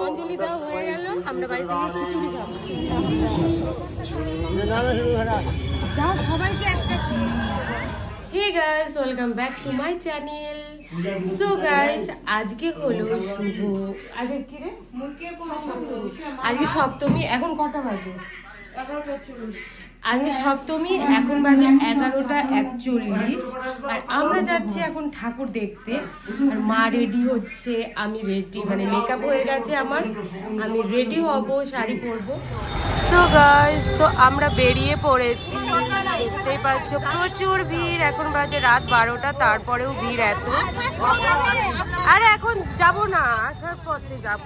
অঞ্জলি দেওয়া হয়ে গেল, আমরা বাড়িতে গিয়ে খিচুড়ি খাবো। সবাইকে একটা hey guys, welcome back to my channel. So guys, আজকে হলো শুভ, আজকে কি রে, আজকে সপ্তমী। এখন কটা বাজে? 11:40। আজকে সপ্তমী, এখন বাজে 11:41। আর আমরা যাচ্ছি এখন ঠাকুর দেখতে। আর মা রেডি হচ্ছে, আমি রেডি, মানে মেকআপ হয়ে গেছে আমার, আমি রেডি হব, শাড়ি পরবো। তো গাইস, তো আমরা বেরিয়ে পড়েছি, দেখতেই পাচ্ছ প্রচুর ভিড়। এখন বাজে রাত 12টা, তারপরেও ভিড় এত। আরে এখন যাব না, আসার পথে যাব।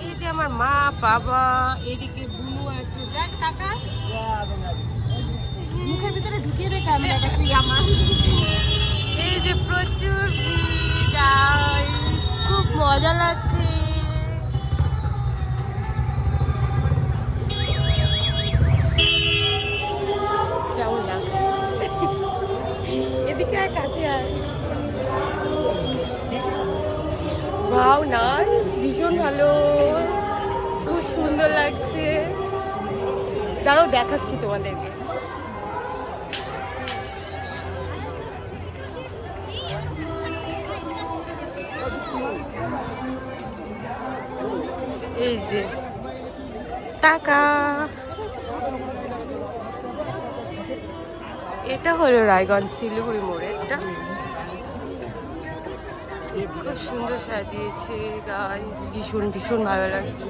এই যে আমার মা বাবা, এদিকে বুনু আছে, দেখ টাকা মুখের ভিতরে ঢুকিয়ে দে ক্যামেরাটা তুই আমার। এই যে প্রচুর ভিড় গাইস, খুব মজা লাগছে। কেমন লাগছে? এদিকে কাছে আর ওয়াও, নাইস, ভীষণ ভালো, খুব সুন্দর লাগছে। দাঁড়াও দেখাচ্ছি তোমাদেরকে। এই যে টাকা, এটা হলো রায়গঞ্জ শিলিগুড়ি মোড়েরটা। খুব সুন্দর সাজিয়েছে গাইস, ভীষণ ভীষণ ভালো লাগছে।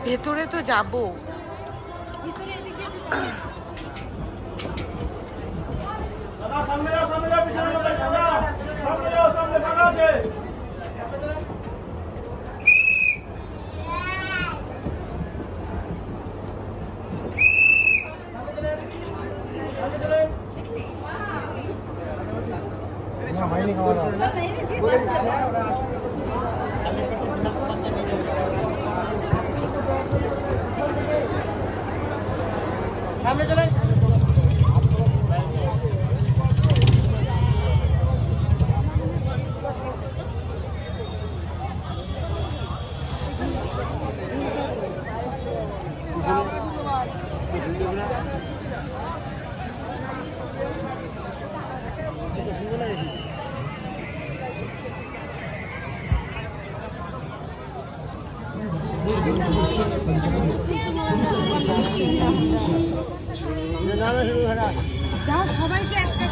ভেতরে তো যাবো, সামনে চলেন। সবাইকে একটা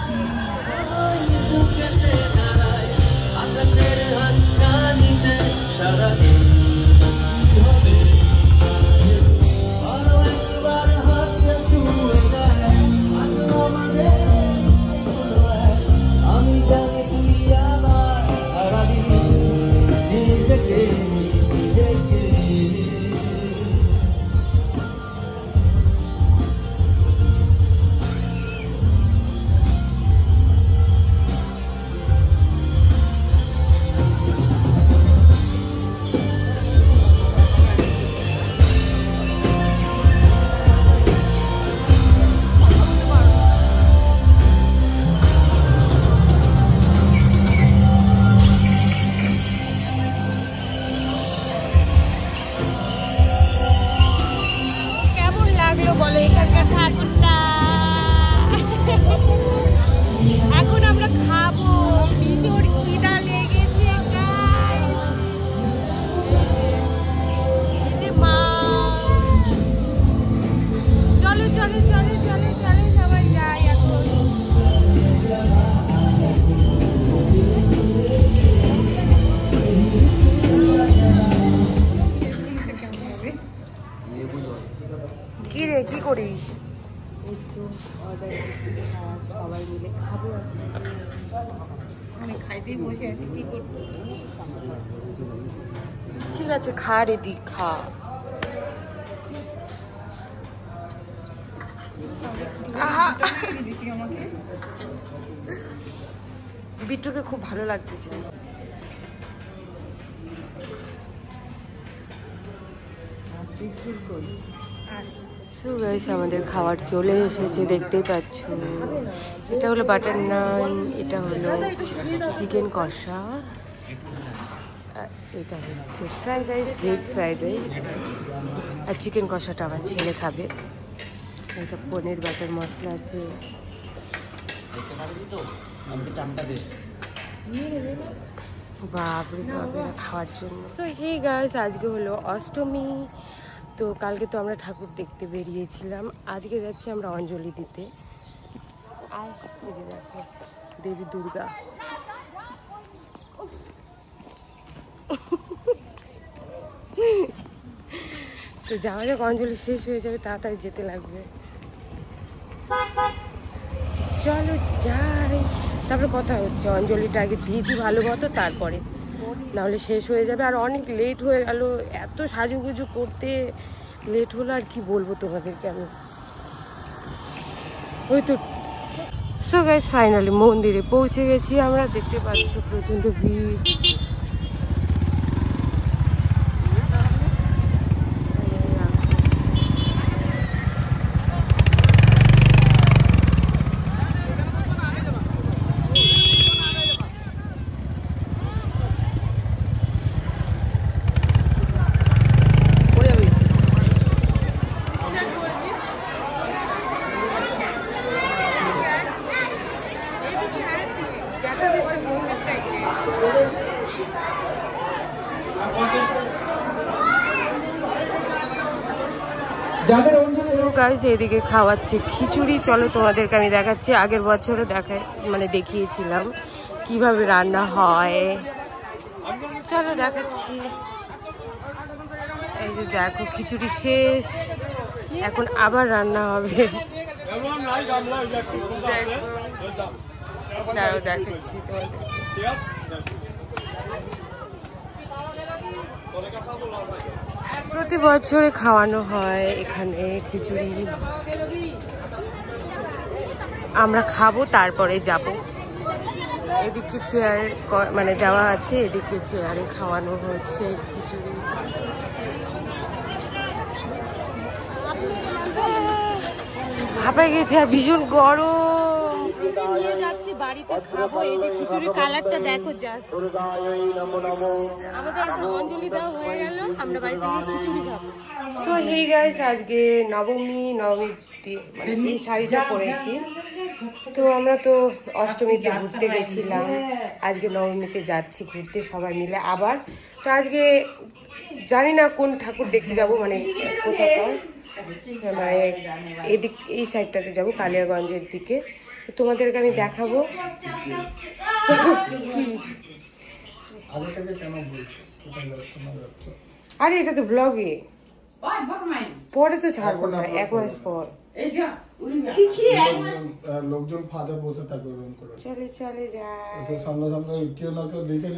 কি করিস? সবাই মিলে খাবো, আমি খাইতেই বসে আছি, কি করছি? ঠিক আছে, খা রে দি, খা। বিট্টুকে খুব ভালো লাগতেছে। সো গাইস আমাদের খাবার চলে এসেছে, দেখতেই পাচ্ছ। এটা হলো বাটার নান, এটা হলো চিকেন কষা, এটা হচ্ছে fried rice, veg fried rice, আর চিকেন কষাটা আমার ছেলে খাবে। এটা পনির বাটার মশলা আছে। বাপরে বাপরে খাওয়ার জন্য। সো হে গাইস আজকে হলো অষ্টমী। তো কালকে তো আমরা ঠাকুর দেখতে বেরিয়েছিলাম, আজকে যাচ্ছি আমরা অঞ্জলি দিতে। আর এই যে দেখো দেবী দুর্গা। তো যাওয়া যাক, অঞ্জলি শেষ হয়ে যাবে, তাড়াতাড়ি যেতে লাগবে। চলো যাই, তারপরে কথা হচ্ছে। অঞ্জলিটা আগে দিয়ে দিই ভালো মতো, তারপরে নাহলে শেষ হয়ে যাবে। আর অনেক লেট হয়ে গেল, এত সাজুগুজু করতে লেট হলো। আর কি বলবো তোমাদেরকে আমি। ওই তো সো গাইস ফাইনালি মন্দিরে পৌঁছে গেছি আমরা। দেখতে পাচ্ছ প্রচন্ড ভিড়। এদিকে খাওয়াচ্ছে খিচুড়ি। চলো তোমাদেরকে আমি দেখাচ্ছি, আগের বছরও দেখিয়েছিলাম কিভাবে রান্না হয়। চলো দেখাচ্ছি। এই যে দেখো খিচুড়ি শেষ, এখন আবার রান্না হবে। দাঁড়াও দেখাচ্ছি প্রতি বছরে খাওয়ানো হয় এখানে খিচুড়ি। আমরা খাবো তারপরে যাব। এদিকে চেয়ার দেওয়া আছে, এদিকে চেয়ারে খাওয়ানো হচ্ছে খিচুড়ি। ভাপাই গেছে আর ভীষণ গরম। নিয়ে যাচ্ছি বাড়িতে খাবো। এই যে খিচুড়ির কালারটা দেখো জাস্ট। আমাদের এখন অঞ্জলি দেওয়া হয়ে গেল, আমরা বাড়িতে গিয়ে খিচুড়ি খাবো। সো হে গাইস আজকে নবমী এই শাড়িটা পরেছি। তো আমরা তো অষ্টমীতে ঘুরতে গেছিলাম, আজকে নবমীতে যাচ্ছি ঘুরতে সবাই মিলে আবার। তো আজকে জানি না কোন ঠাকুর দেখতে যাবো, কোথাও এদিক এই সাইডটাতে যাবো, কালিয়াগঞ্জের দিকে। তোমাদেরকে আমি দেখাবো। আরে এটা তো ব্লগে, পরে তো ছাড়বো না, 1 মাস পর। লোকজন ফাঁদে বসে থাকবে, চলে চলে যায়। সামনে সামনে কেউ না কেউ দেখে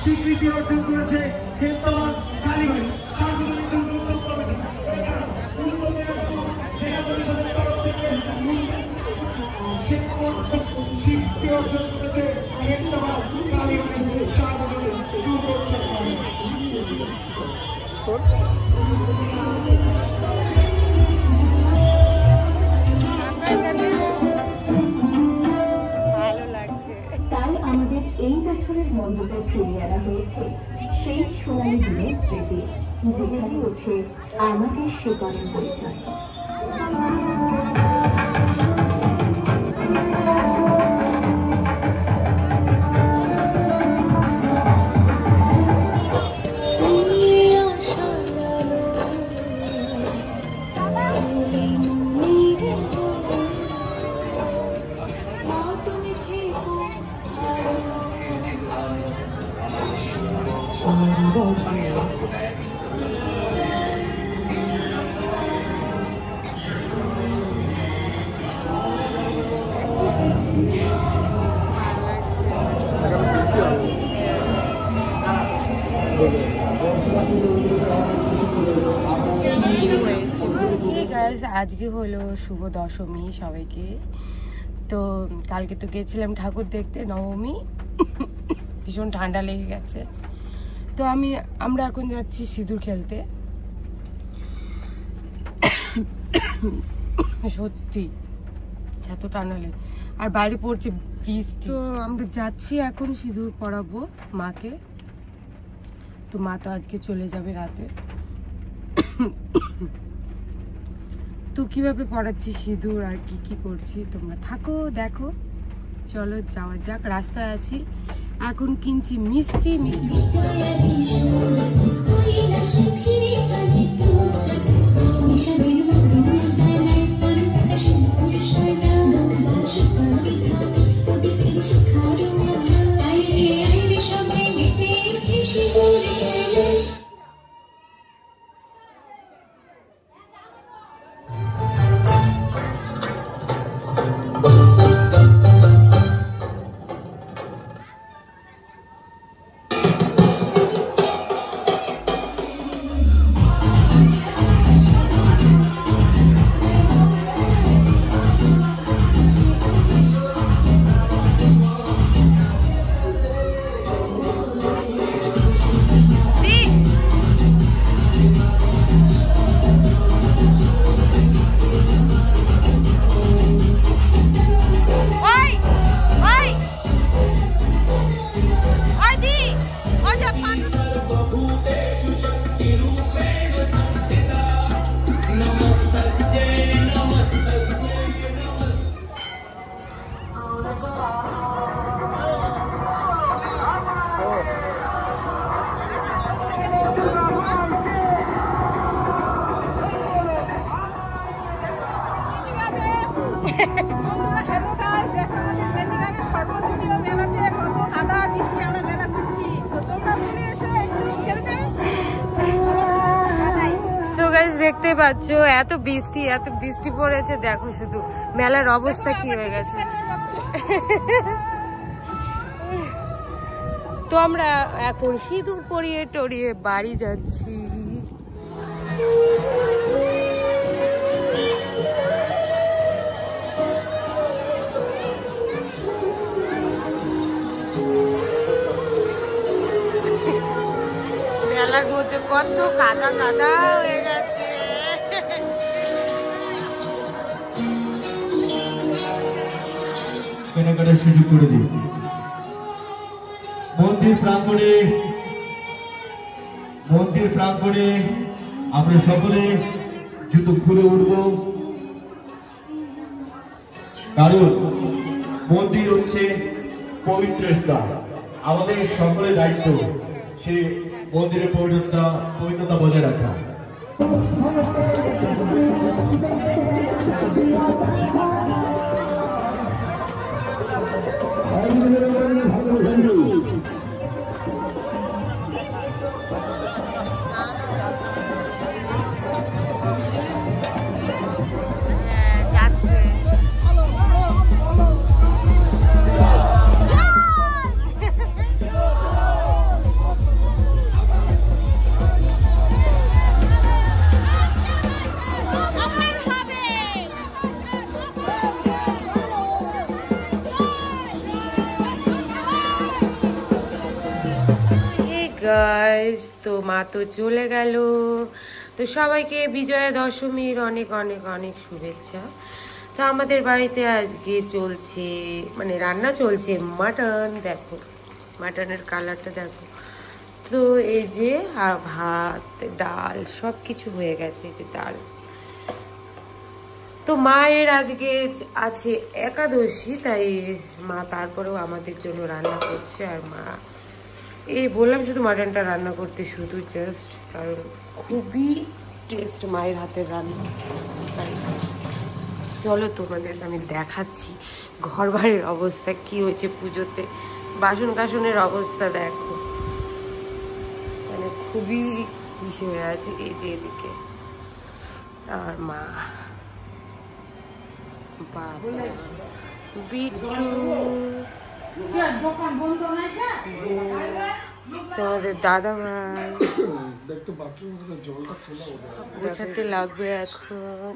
স্বীকৃতি অর্জন করেছে। তাই আমাদের এই বছরের মণ্ডপে ফিরিয়ে আনা হয়েছে সেই সোনালী দিনের স্মৃতি, যেখানে ওঠে আমাদের শিকড়ের পরিচয়। আজকে হলো শুভ দশমী সবাইকে। তো কালকে তো গেছিলাম ঠাকুর দেখতে নবমী, ভীষণ ঠান্ডা লেগে গেছে। তো আমরা এখন যাচ্ছি সিঁদুর খেলতে। সত্যি এত ঠান্ডা লেগে, আর বাইরে পড়ছে বৃষ্টি। তো আমরা যাচ্ছি এখন সিঁদুর পরাবো মাকে। তো মা তো আজকে চলে যাবে রাতে। তো কিভাবে পড়াচ্ছি সিঁদুর আর কি কি করছি তোমরা থাকো দেখো। চলো যাওয়া যাক, রাস্তায় আছি এখন। কিনছি মিষ্টি মিষ্টি। দেখতে পাচ্ছ এত বৃষ্টি পড়েছে, দেখো শুধু মেলার অবস্থা কি হয়ে গেছে। তো আমরা এখন সিঁদুর পরিয়ে টরিয়ে বাড়ি যাচ্ছি। মেলার মধ্যে কত কাদা কাদা হয়ে গেছে। কেনাকাটার সুযোগ করে দিই। মন্দির প্রাঙ্গণে আমরা সকলে জুতো খুলে উঠব, কারণ মন্দির হচ্ছে পবিত্র স্থান। আমাদের সকলের দায়িত্ব সেই মন্দিরের পবিত্রতা বজায় রাখা। গাইস, তো মা তো চলে গেল। তো সবাইকে বিজয়া দশমীর অনেক অনেক অনেক শুভেচ্ছা। তো আমাদের বাড়িতে আজকে চলছে মানে রান্না চলছে মাটন। দেখো মাটনের কালারটা দেখো। তো এই যে ভাত ডাল সব কিছু হয়ে গেছে। এই যে ডাল। তো মায়ের আজকে আছে একাদশী, তাই মা তারপরেও আমাদের জন্য রান্না করছে। আর মা এই বললাম শুধু মাটনটা রান্না করতে, শুধু জাস্ট কারণ খুবই টেস্ট মায়ের হাতের রান্না। তাই চলো তোমাদের আমি দেখাচ্ছি ঘর বাড়ির অবস্থা কি হয়েছে পুজোতে। বাসন কাসনের অবস্থা দেখো, মানে খুবই ইসে হয়ে আছে। এই যে এদিকে আর মা বাবা বিট্টু, তোমাদের দাদা ভাই গোছাতে লাগবে এখন।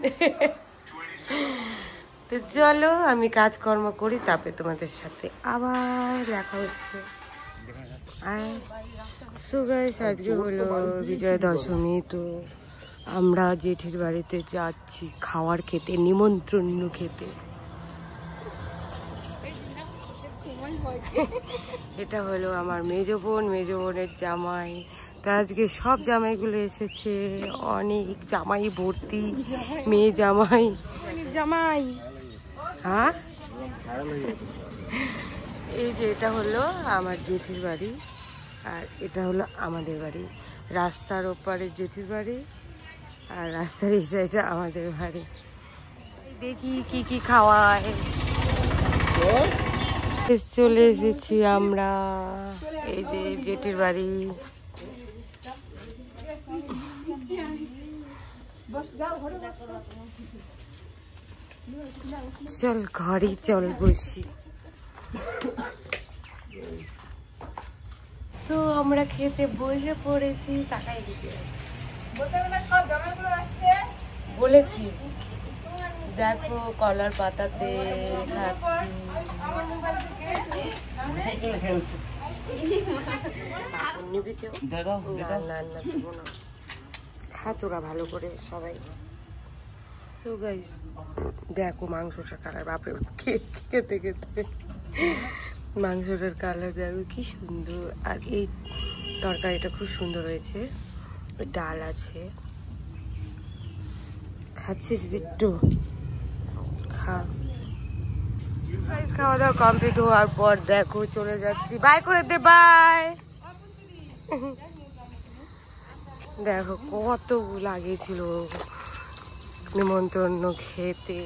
তো তো চলো আমি কাজকর্ম করি, তারপরে তোমাদের সাথে আবার দেখা হচ্ছে। সো গাইস, আজকে হলো বিজয়া দশমী। তো আমরা জেঠির বাড়িতে যাচ্ছি খাওয়ার খেতে, নিমন্ত্রণ খেতে। এটা হলো আমার মেজো বোনের জামাই। তো আজকে সব জামাইগুলো এসেছে, অনেক জামাই ভর্তি, মেয়ে জামাই জামাই। হ্যাঁ, এই যে এটা হলো আমার জেঠির বাড়ি, আর এটা হলো আমাদের বাড়ি। রাস্তার ওপারে জেঠির বাড়ি, আর রাস্তার এই সাইডে আমাদের বাড়ি। দেখি কি কি খাওয়ায়। চলে এসেছি আমরা, এই যে জেঠির বাড়ি। চল ঘরে চল বসি। সো আমরা খেতে বসে পড়েছি। টাকাই দিতে বলেছি, দেখো কলার পাতাতে খাচ্ছি। নিবি কেউ? না, দেবো না। খা তোরা ভালো করে সবাই। সো গাইস, দেখো মাংসটার কালার, বাপরে খেতে খেতে মাংসটার কালার দেখো কি সুন্দর। আর এই তরকারিটা খুব সুন্দর হয়েছে, ডাল আছে। খাচ্ছিস বিট্টু? খা। খাওয়া দাওয়া কমপ্লিট হওয়ার পর দেখো চলে যাচ্ছি। বাই করে দে, বাই। দেখো কত লাগিয়েছিল নিমন্ত্রণ খেতে।